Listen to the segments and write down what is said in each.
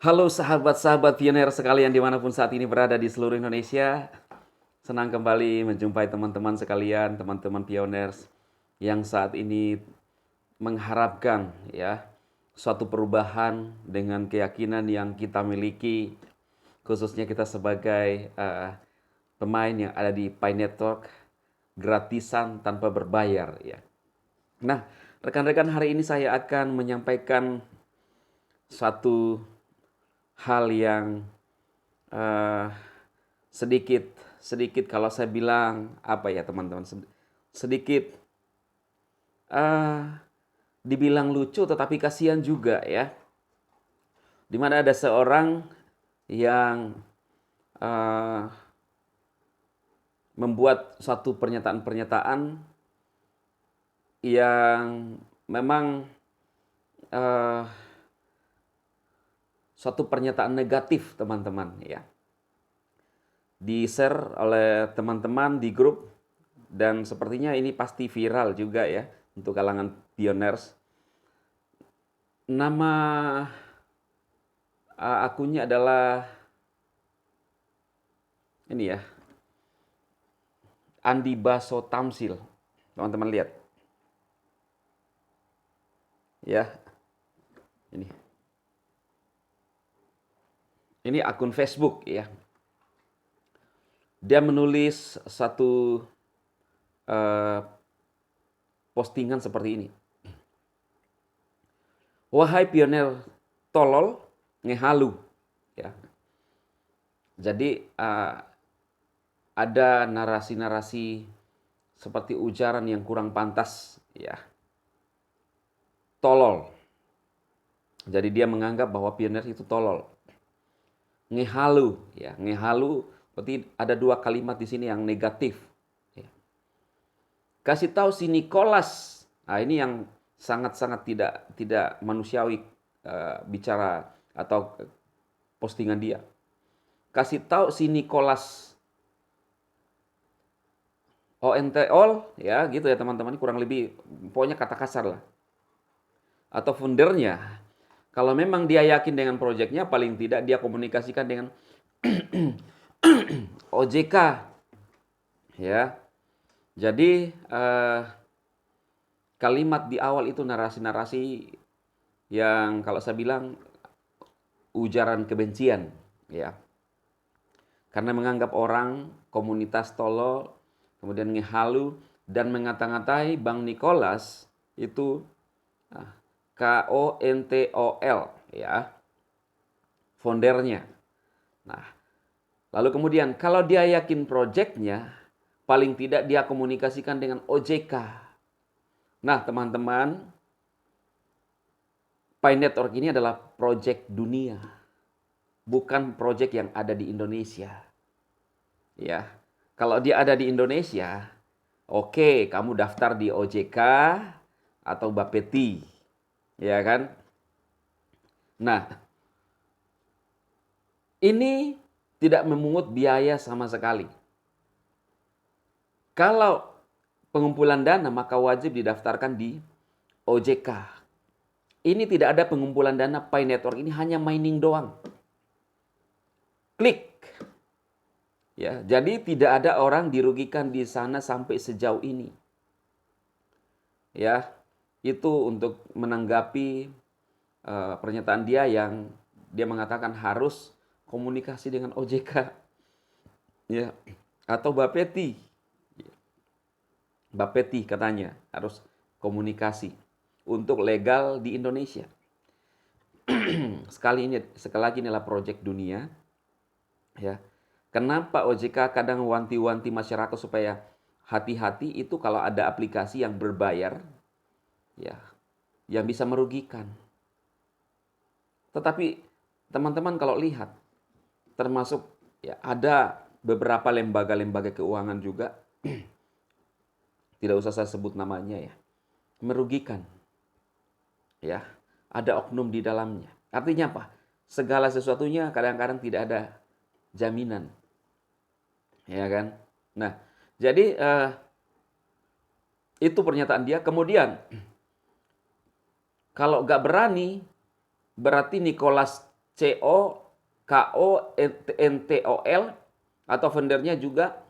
Halo sahabat-sahabat pioner sekalian dimanapun saat ini berada di seluruh Indonesia. Senang kembali menjumpai teman-teman sekalian, teman-teman pioners yang saat ini mengharapkan ya suatu perubahan dengan keyakinan yang kita miliki, khususnya kita sebagai pemain yang ada di Pi Network, gratisan tanpa berbayar ya. Nah, rekan-rekan, hari ini saya akan menyampaikan satu hal yang eh, sedikit sedikit kalau saya bilang apa ya teman-teman, sedikit eh, dibilang lucu tetapi kasihan juga ya. Dimana ada seorang yang eh, membuat satu pernyataan-pernyataan yang memang eh, suatu pernyataan negatif teman-teman ya. Di-share oleh teman-teman di grup dan sepertinya ini pasti viral juga ya untuk kalangan pioners. Nama akunnya adalah ini ya, Andi Baso Tamsil. Teman-teman lihat. Ya, ini. Ini akun Facebook ya. Dia menulis satu eh, postingan seperti ini. Wahai pioner tolol, ngehalu. Ya. Jadi ada narasi-narasi seperti ujaran yang kurang pantas, ya. Tolol. Jadi dia menganggap bahwa pioner itu tolol. Ngehalu, ya. Ngehalu berarti ada dua kalimat di sini yang negatif. Ya. Kasih tahu si Nicholas. Nah, ini yang sangat-sangat tidak manusiawi bicara atau postingan dia. Kasih tahu si Nicholas ONT all ya gitu ya teman-teman, kurang lebih pokoknya kata kasar lah. Atau foundernya, kalau memang dia yakin dengan proyeknya, paling tidak dia komunikasikan dengan OJK ya. Jadi kalimat di awal itu narasi-narasi yang kalau saya bilang ujaran kebencian ya. Karena menganggap orang komunitas tolol, kemudian ngehalu dan mengata-ngatai Bang Nicholas itu KONTOL ya, foundernya. Nah, lalu kemudian kalau dia yakin proyeknya, paling tidak dia komunikasikan dengan OJK. Nah, teman-teman, Pi Network ini adalah proyek dunia, bukan proyek yang ada di Indonesia. Ya, kalau dia ada di Indonesia, oke, kamu daftar di OJK atau Bapeti, ya kan? Nah, ini tidak memungut biaya sama sekali. Kalau pengumpulan dana maka wajib didaftarkan di OJK. Ini tidak ada pengumpulan dana Pi Network, ini hanya mining doang. Klik. Ya, jadi tidak ada orang dirugikan di sana sampai sejauh ini. Ya, itu untuk menanggapi pernyataan dia yang dia mengatakan harus komunikasi dengan OJK. Ya, atau Bapeti. Bapeti katanya harus komunikasi untuk legal di Indonesia. Sekali lagi inilah proyek dunia. Ya. Kenapa OJK kadang wanti-wanti masyarakat supaya hati-hati itu kalau ada aplikasi yang berbayar, ya, yang bisa merugikan. Tetapi teman-teman kalau lihat, termasuk ya ada beberapa lembaga-lembaga keuangan juga, tidak usah saya sebut namanya ya, merugikan. Ya, ada oknum di dalamnya. Artinya apa? Segala sesuatunya kadang-kadang tidak ada jaminan. Ya kan? Nah, jadi itu pernyataan dia. Kemudian, kalau nggak berani, berarti Nicholas CONTOL, atau foundernya juga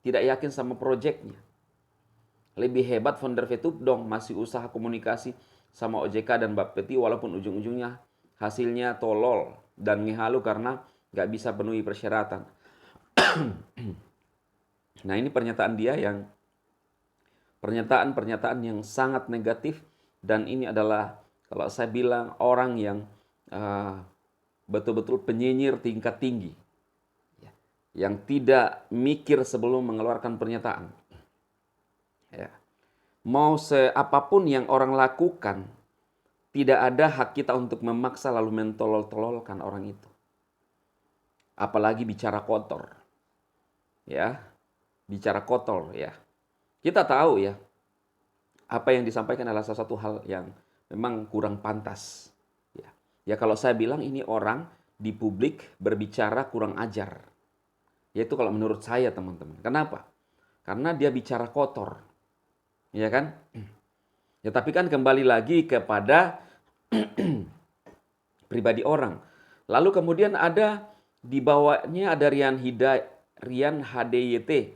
tidak yakin sama proyeknya. Lebih hebat founder VTube dong, masih usaha komunikasi sama OJK dan Bapeti walaupun ujung-ujungnya hasilnya tolol dan ngehalu karena nggak bisa penuhi persyaratan. Nah, ini pernyataan dia yang pernyataan-pernyataan yang sangat negatif, dan ini adalah kalau saya bilang orang yang betul-betul penyinyir tingkat tinggi, yang tidak mikir sebelum mengeluarkan pernyataan. Ya. Mau seapapun yang orang lakukan, tidak ada hak kita untuk memaksa lalu mentolol-tololkan orang itu. Apalagi bicara kotor. Ya, bicara kotor ya. Kita tahu ya, apa yang disampaikan adalah salah satu hal yang memang kurang pantas. Ya kalau saya bilang ini orang di publik berbicara kurang ajar. Yaitu kalau menurut saya, teman-teman. Kenapa? Karena dia bicara kotor. Ya kan? Ya tapi kan kembali lagi kepada pribadi orang. Lalu kemudian ada di bawahnya ada Rian HDYT.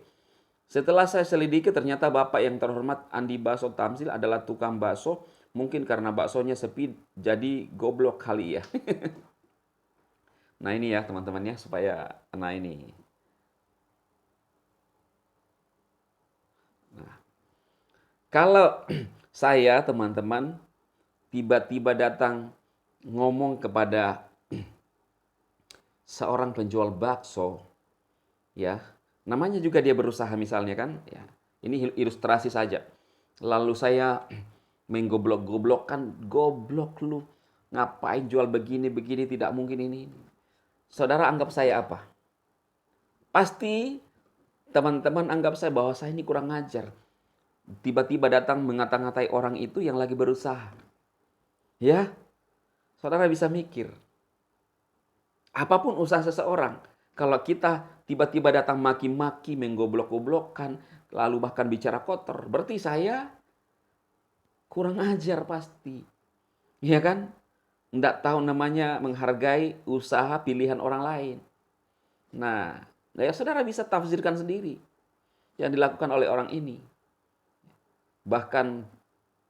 Setelah saya selidiki ternyata Bapak yang terhormat Andi Baso Tamsil adalah tukang bakso. Mungkin karena baksonya sepi jadi goblok kali ya. Nah ini ya teman-teman ya, supaya nah ini. Nah, kalau saya teman-teman tiba-tiba datang ngomong kepada seorang penjual bakso, ya, namanya juga dia berusaha misalnya kan, ya, ini ilustrasi saja. Lalu saya menggoblok-goblokkan, goblok lu, ngapain jual begini-begini, tidak mungkin ini. Saudara anggap saya apa? Pasti teman-teman anggap saya bahwa saya ini kurang ajar. Tiba-tiba datang mengata-ngatai orang itu yang lagi berusaha. Ya, saudara bisa mikir. Apapun usaha seseorang, kalau kita tiba-tiba datang maki-maki, menggoblok-goblokkan, lalu bahkan bicara kotor, berarti saya kurang ajar pasti. Ya kan? Nggak tahu namanya menghargai usaha pilihan orang lain. Nah, ya saudara bisa tafsirkan sendiri yang dilakukan oleh orang ini. Bahkan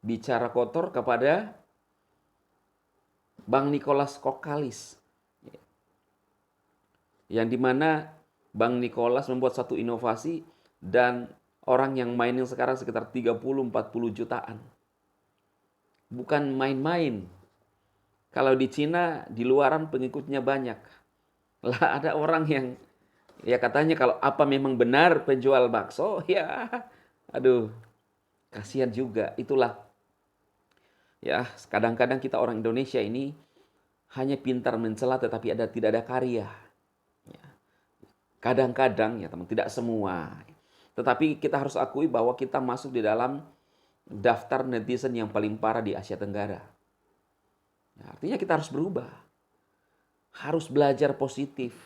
bicara kotor kepada Bang Nicholas Kokalis. Yang dimana Bang Nicholas membuat satu inovasi dan orang yang mainin sekarang sekitar 30-40 jutaan. Bukan main-main. Kalau di Cina, di luaran pengikutnya banyak. Lah ada orang yang ya katanya kalau apa memang benar penjual bakso, ya aduh, kasihan juga. Itulah ya, kadang-kadang kita orang Indonesia ini hanya pintar mencela tetapi tidak ada karya. Kadang-kadang ya teman, tidak semua. Tetapi kita harus akui bahwa kita masuk di dalam daftar netizen yang paling parah di Asia Tenggara. Ya, artinya kita harus berubah. Harus belajar positif.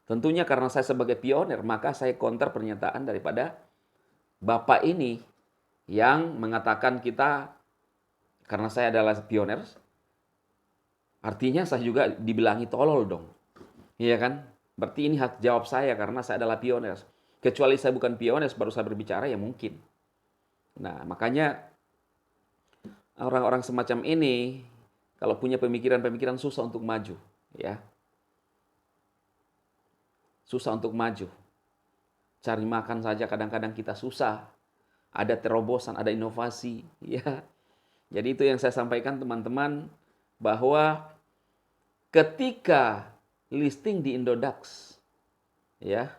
Tentunya karena saya sebagai pionir, maka saya counter pernyataan daripada Bapak ini yang mengatakan kita, karena saya adalah pionir, artinya saya juga dibilangi tolol dong. Iya kan? Berarti ini hak jawab saya karena saya adalah pionir. Kecuali saya bukan pionir, baru saya berbicara ya mungkin. Nah, makanya orang-orang semacam ini kalau punya pemikiran-pemikiran susah untuk maju, ya. Susah untuk maju. Cari makan saja kadang-kadang kita susah. Ada terobosan, ada inovasi, ya. Jadi itu yang saya sampaikan teman-teman, bahwa ketika listing di Indodax, ya,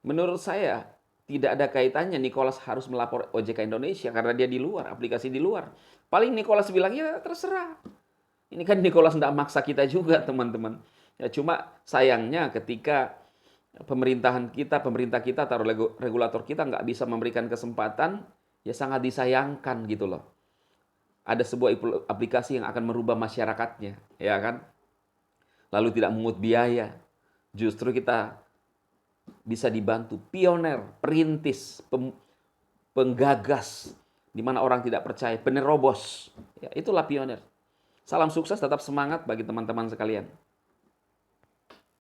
menurut saya tidak ada kaitannya Nicholas harus melapor OJK Indonesia karena dia di luar, aplikasi di luar. Paling Nicholas bilang ya terserah. Ini kan Nicholas tidak maksa kita juga teman-teman. Ya cuma sayangnya ketika pemerintah kita atau regulator kita nggak bisa memberikan kesempatan, ya sangat disayangkan gitu loh. Ada sebuah aplikasi yang akan merubah masyarakatnya, ya kan? Lalu tidak memungut biaya. Justru kita bisa dibantu pioner, perintis, penggagas, di mana orang tidak percaya, penerobos. Ya, itulah pioner. Salam sukses, tetap semangat bagi teman-teman sekalian.